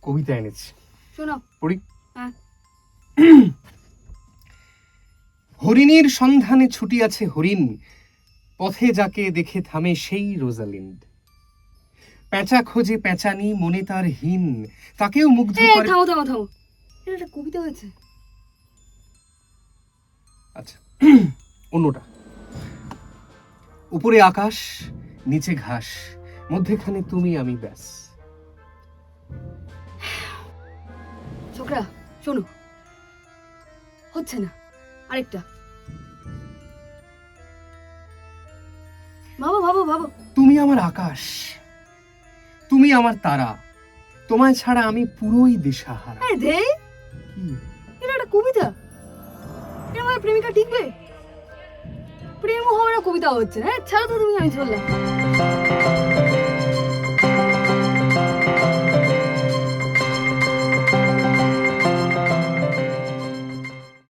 কবিতা এনেছি, শোনো। পড়ি। হ্যাঁ। হরিণীর সন্ধানে ছুটিয়াছে হরিণ, পথে যাকে দেখে থামে সেই রোজালিন্ড। পেঁচা খোঁজে পেঁচানি, মনে তার হীন, তাকেও মুগ্ধ করে। থামো থামো থামো, এটা একটা কবিতা হয়েছে। আচ্ছা, অন্যটা। উপরে আকাশ, নিচে ঘাস, মধ্যেখানে তুমি আমি ব্যাস। ছোকরা শোনো, হচ্ছে না, আরেকটা। ভাবো ভাবো ভাবো। তুমি আমার আকাশ, তুমি আমার তারা, তোমায় ছাড়া আমি পুরোই দিশাহারা। এটা একটা কবিতা? এটা আমার প্রেমিকা টিকবে? প্রেমও হবে না, কবিতা হচ্ছে না। ছাড়ো তো তুমি, আমি চললাম।